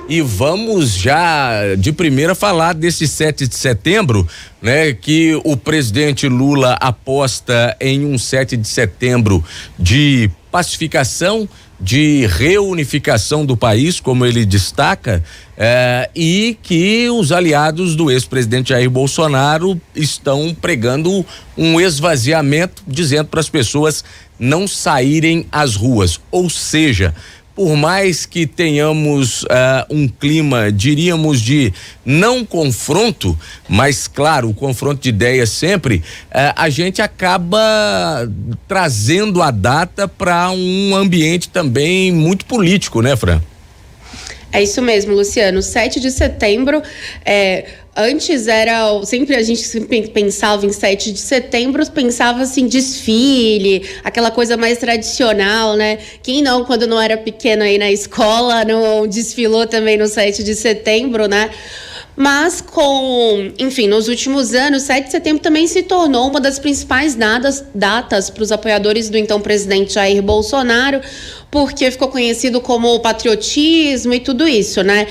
E vamos já de primeira falar desse 7 de setembro, né? Que o presidente Lula aposta em um 7 de setembro de pacificação, de reunificação do país, como ele destaca, e que os aliados do ex-presidente Jair Bolsonaro estão pregando um esvaziamento, dizendo para as pessoas não saírem às ruas. Ou seja, por mais que tenhamos um clima, diríamos, de não confronto, mas claro, o confronto de ideias sempre, a gente acaba trazendo a data para um ambiente também muito político, né, Fran? É isso mesmo, Luciano. 7 de setembro, antes era, sempre a gente pensava em 7 de setembro, pensava assim, desfile, aquela coisa mais tradicional, né? Quem não, quando não era pequeno aí na escola, não desfilou também no 7 de setembro, né? Mas nos últimos anos, 7 de setembro também se tornou uma das principais datas para os apoiadores do então presidente Jair Bolsonaro, porque ficou conhecido como o patriotismo e tudo isso, né?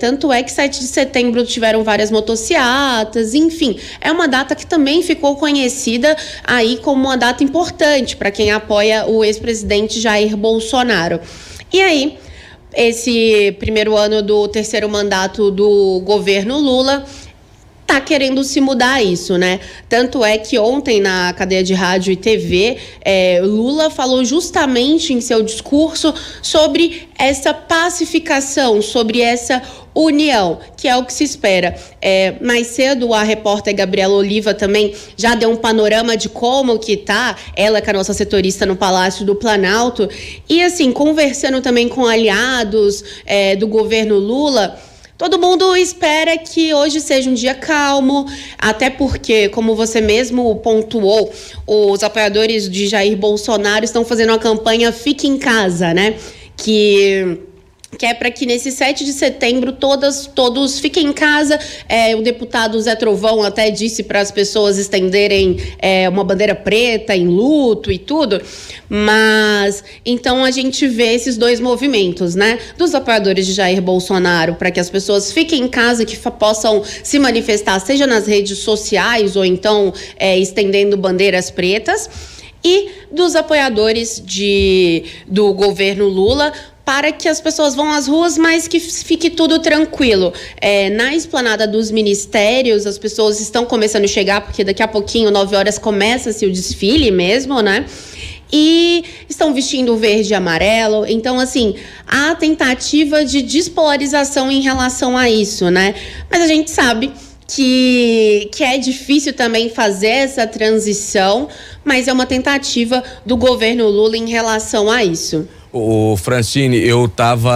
Tanto é que 7 de setembro tiveram várias motociatas, enfim, é uma data que também ficou conhecida aí como uma data importante para quem apoia o ex-presidente Jair Bolsonaro. E aí, esse primeiro ano do terceiro mandato do governo Lula tá querendo se mudar isso, né? Tanto é que ontem na cadeia de rádio e TV, Lula falou justamente em seu discurso sobre essa pacificação, sobre essa união, que é o que se espera. Mais cedo a repórter Gabriela Oliva também já deu um panorama de como que tá, ela que é a nossa setorista no Palácio do Planalto, e assim, conversando também com aliados do governo Lula, todo mundo espera que hoje seja um dia calmo, até porque, como você mesmo pontuou, os apoiadores de Jair Bolsonaro estão fazendo uma campanha Fique em Casa, né? Que é para que nesse 7 de setembro todos fiquem em casa. O deputado Zé Trovão até disse para as pessoas estenderem uma bandeira preta em luto e tudo, mas então a gente vê esses dois movimentos, né? Dos apoiadores de Jair Bolsonaro para que as pessoas fiquem em casa, que possam se manifestar, seja nas redes sociais ou então estendendo bandeiras pretas, e dos apoiadores do governo Lula, para que as pessoas vão às ruas, mas que fique tudo tranquilo. Na esplanada dos ministérios, as pessoas estão começando a chegar, porque daqui a pouquinho, 9 horas, começa-se o desfile mesmo, né? E estão vestindo verde e amarelo. Então, assim, há tentativa de despolarização em relação a isso, né? Mas a gente sabe que é difícil também fazer essa transição, mas é uma tentativa do governo Lula em relação a isso. Ô Francine, eu estava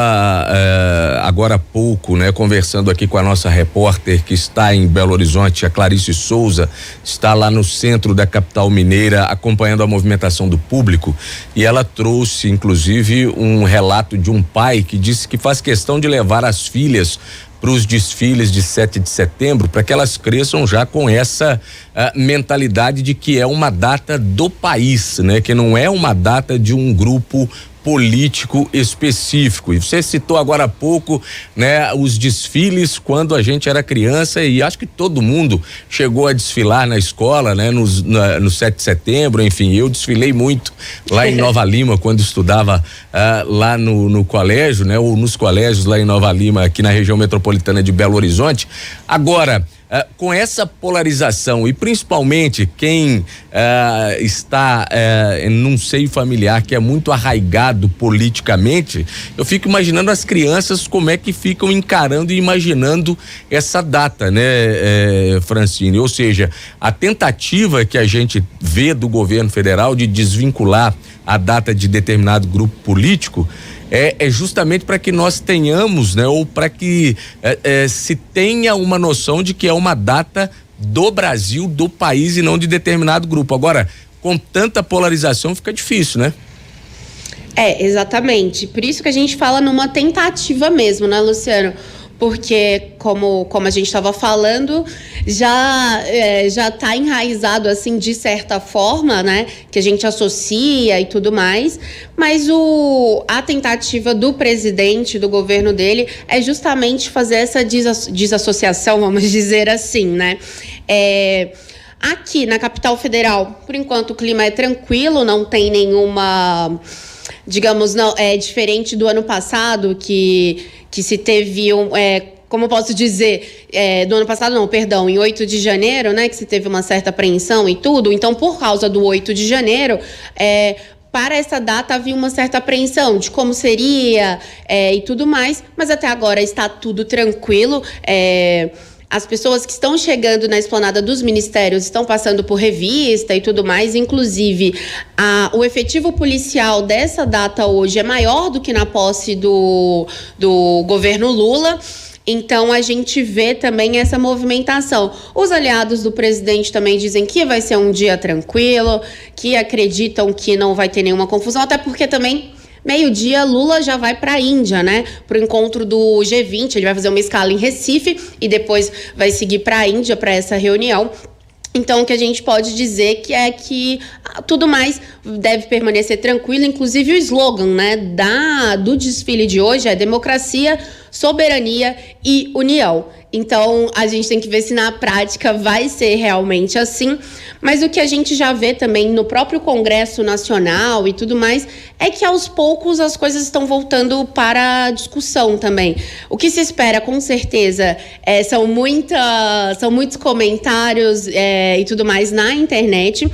agora há pouco, né, conversando aqui com a nossa repórter que está em Belo Horizonte, a Clarice Souza, está lá no centro da capital mineira acompanhando a movimentação do público, e ela trouxe inclusive um relato de um pai que disse que faz questão de levar as filhas para os desfiles de 7 de setembro, para que elas cresçam já com essa mentalidade de que é uma data do país, né? Que não é uma data de um grupo político específico. E você citou agora há pouco, né, os desfiles quando a gente era criança, e acho que todo mundo chegou a desfilar na escola, né, no 7 de setembro, enfim, eu desfilei muito lá em Nova Lima quando estudava lá no colégio, né, ou nos colégios lá em Nova Lima, aqui na região metropolitana de Belo Horizonte. Agora, com essa polarização, e principalmente quem está num seio familiar que é muito arraigado politicamente, eu fico imaginando as crianças como é que ficam encarando e imaginando essa data, né, Francine? Ou seja, a tentativa que a gente vê do governo federal de desvincular a data de determinado grupo político é justamente para que nós tenhamos, né, ou para que se tenha uma noção de que é uma data do Brasil, do país, e não de determinado grupo. Agora, com tanta polarização fica difícil, né? Exatamente. Por isso que a gente fala numa tentativa mesmo, né, Luciano? porque como a gente estava falando, já está enraizado assim de certa forma, né, que a gente associa e tudo mais, mas a tentativa do presidente, do governo dele, é justamente fazer essa desassociação, vamos dizer assim, né? Aqui na capital federal, por enquanto o clima é tranquilo, não tem nenhuma, digamos, não é diferente do ano passado que se teve como eu posso dizer, do ano passado não, perdão, em 8 de janeiro, né, que se teve uma certa apreensão e tudo. Então, por causa do 8 de janeiro, para essa data havia uma certa apreensão de como seria e tudo mais, mas até agora está tudo tranquilo. As pessoas que estão chegando na esplanada dos ministérios estão passando por revista e tudo mais. Inclusive, o efetivo policial dessa data hoje é maior do que na posse do governo Lula. Então, a gente vê também essa movimentação. Os aliados do presidente também dizem que vai ser um dia tranquilo, que acreditam que não vai ter nenhuma confusão, até porque também meio-dia, Lula já vai para a Índia, né? Para o encontro do G20. Ele vai fazer uma escala em Recife e depois vai seguir para a Índia para essa reunião. Então, o que a gente pode dizer que tudo mais deve permanecer tranquilo, inclusive o slogan, né, do desfile de hoje é democracia, soberania e união. Então, a gente tem que ver se na prática vai ser realmente assim. Mas o que a gente já vê também no próprio Congresso Nacional e tudo mais é que aos poucos as coisas estão voltando para a discussão também. O que se espera, com certeza, são muitos comentários e tudo mais na internet.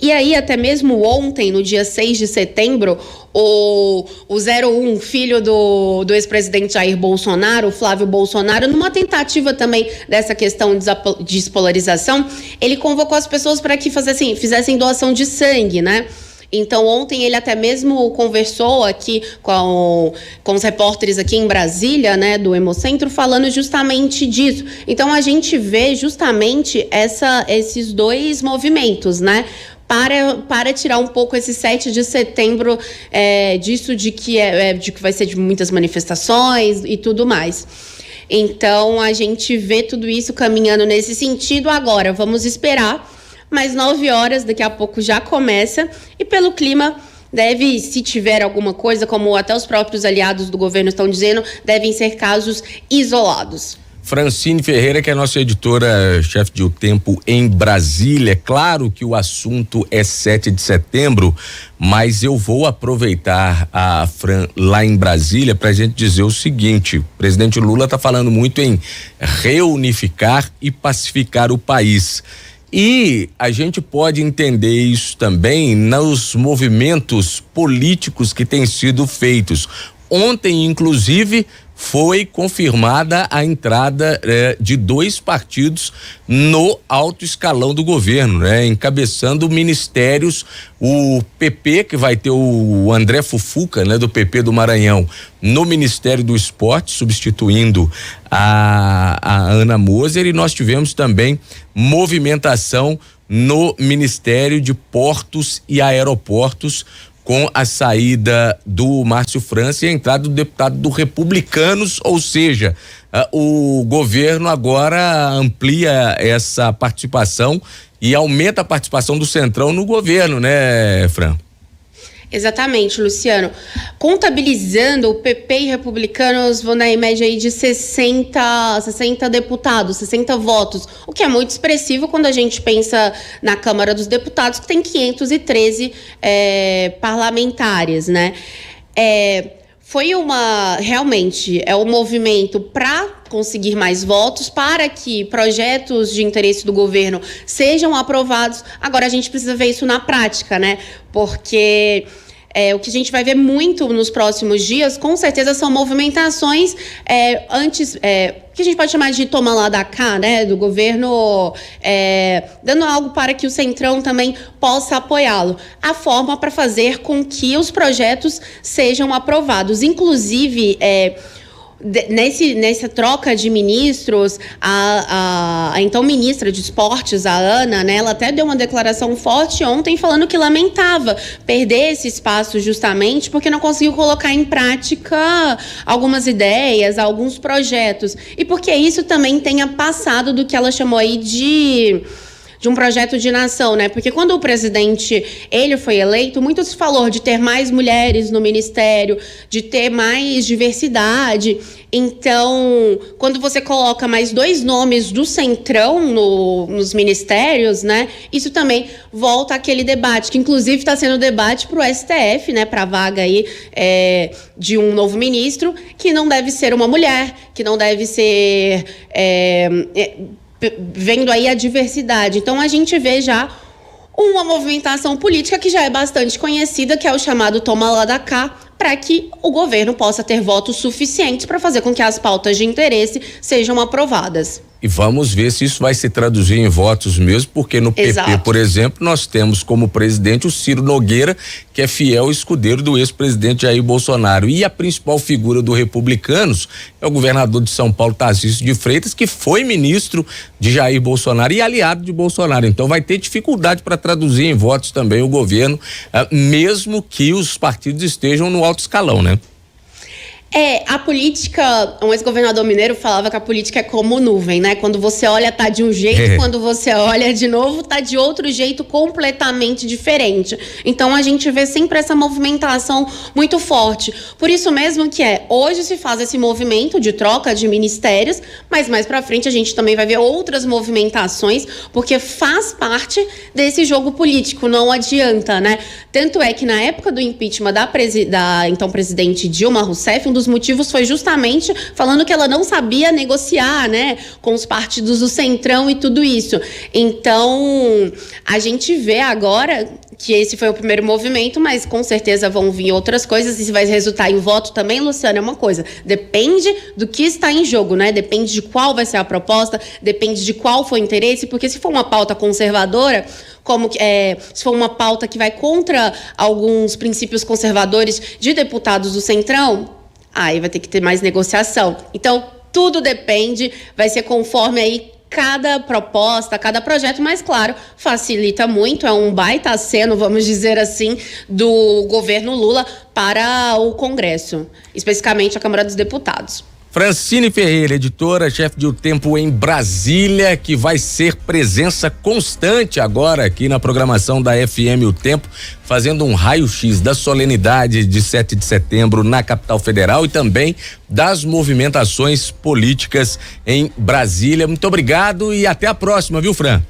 E aí, até mesmo ontem, no dia 6 de setembro, o 01, filho do ex-presidente Jair Bolsonaro, o Flávio Bolsonaro, numa tentativa também dessa questão de despolarização, ele convocou as pessoas para que fizessem doação de sangue, né? Então, ontem ele até mesmo conversou aqui com os repórteres aqui em Brasília, né, do Hemocentro, falando justamente disso. Então, a gente vê justamente esses dois movimentos, né? Para tirar um pouco esse 7 de setembro disso de que vai ser de muitas manifestações e tudo mais. Então, a gente vê tudo isso caminhando nesse sentido. Agora, vamos esperar. Mais 9 horas, daqui a pouco já começa. E pelo clima, se tiver alguma coisa, como até os próprios aliados do governo estão dizendo, devem ser casos isolados. Francine Ferreira, que é a nossa editora-chefe de O Tempo em Brasília. É claro que o assunto é 7 de setembro, mas eu vou aproveitar a Fran lá em Brasília para a gente dizer o seguinte: o presidente Lula está falando muito em reunificar e pacificar o país. E a gente pode entender isso também nos movimentos políticos que têm sido feitos. Ontem, inclusive, foi confirmada a entrada de 2 partidos no alto escalão do governo, né? Encabeçando ministérios, o PP, que vai ter o André Fufuca, né? Do PP do Maranhão, no Ministério do Esporte, substituindo a Ana Moser, e nós tivemos também movimentação no Ministério de Portos e Aeroportos, com a saída do Márcio França e a entrada do deputado do Republicanos, ou seja, o governo agora amplia essa participação e aumenta a participação do Centrão no governo, né, Fran? Exatamente, Luciano. Contabilizando, o PP e Republicanos vão em média aí de 60 deputados, 60 votos, o que é muito expressivo quando a gente pensa na Câmara dos Deputados, que tem 513 parlamentares, né? Realmente é um movimento para conseguir mais votos, para que projetos de interesse do governo sejam aprovados. Agora a gente precisa ver isso na prática, né? Porque o que a gente vai ver muito nos próximos dias, com certeza, são movimentações que a gente pode chamar de toma lá da cá, né? Do governo dando algo para que o Centrão também possa apoiá-lo. A forma para fazer com que os projetos sejam aprovados. Inclusive, nessa troca de ministros, a então ministra de Esportes, a Ana, né, ela até deu uma declaração forte ontem falando que lamentava perder esse espaço justamente porque não conseguiu colocar em prática algumas ideias, alguns projetos. E porque isso também tenha passado do que ela chamou aí de um projeto de nação, né? Porque quando o presidente, ele foi eleito, muito se falou de ter mais mulheres no ministério, de ter mais diversidade. Então, quando você coloca mais 2 nomes do Centrão nos ministérios, né? Isso também volta àquele debate, que inclusive está sendo debate para o STF, né? Para a vaga aí de um novo ministro, que não deve ser uma mulher, que não deve ser... vendo aí a diversidade. Então, a gente vê já uma movimentação política que já é bastante conhecida, que é o chamado toma lá da cá, para que o governo possa ter votos suficientes para fazer com que as pautas de interesse sejam aprovadas. E vamos ver se isso vai se traduzir em votos mesmo, porque no PP, por exemplo, nós temos como presidente o Ciro Nogueira, que é fiel escudeiro do ex-presidente Jair Bolsonaro. E a principal figura do Republicanos é o governador de São Paulo, Tarcísio de Freitas, que foi ministro de Jair Bolsonaro e aliado de Bolsonaro. Então vai ter dificuldade para traduzir em votos também o governo, mesmo que os partidos estejam no alto escalão, né? A política, um ex-governador mineiro falava que a política é como nuvem, né? Quando você olha, tá de um jeito, quando você olha de novo, tá de outro jeito completamente diferente. Então, a gente vê sempre essa movimentação muito forte. Por isso mesmo que hoje se faz esse movimento de troca de ministérios, mas mais pra frente a gente também vai ver outras movimentações, porque faz parte desse jogo político, não adianta, né? Tanto é que na época do impeachment da então presidente Dilma Rousseff, um dos motivos foi justamente falando que ela não sabia negociar, né, com os partidos do Centrão e tudo isso. Então, a gente vê agora que esse foi o primeiro movimento, mas com certeza vão vir outras coisas. E se vai resultar em voto também, Luciana, é uma coisa. Depende do que está em jogo, né? Depende de qual vai ser a proposta, depende de qual foi o interesse, porque se for uma pauta conservadora, se for uma pauta que vai contra alguns princípios conservadores de deputados do Centrão, aí vai ter que ter mais negociação. Então, tudo depende, vai ser conforme aí cada proposta, cada projeto, mas claro, facilita muito, é um baita aceno, vamos dizer assim, do governo Lula para o Congresso, especificamente a Câmara dos Deputados. Francine Ferreira, editora, chefe de O Tempo em Brasília, que vai ser presença constante agora aqui na programação da FM O Tempo, fazendo um raio-x da solenidade de 7 de setembro na capital federal e também das movimentações políticas em Brasília. Muito obrigado e até a próxima, viu, Fran?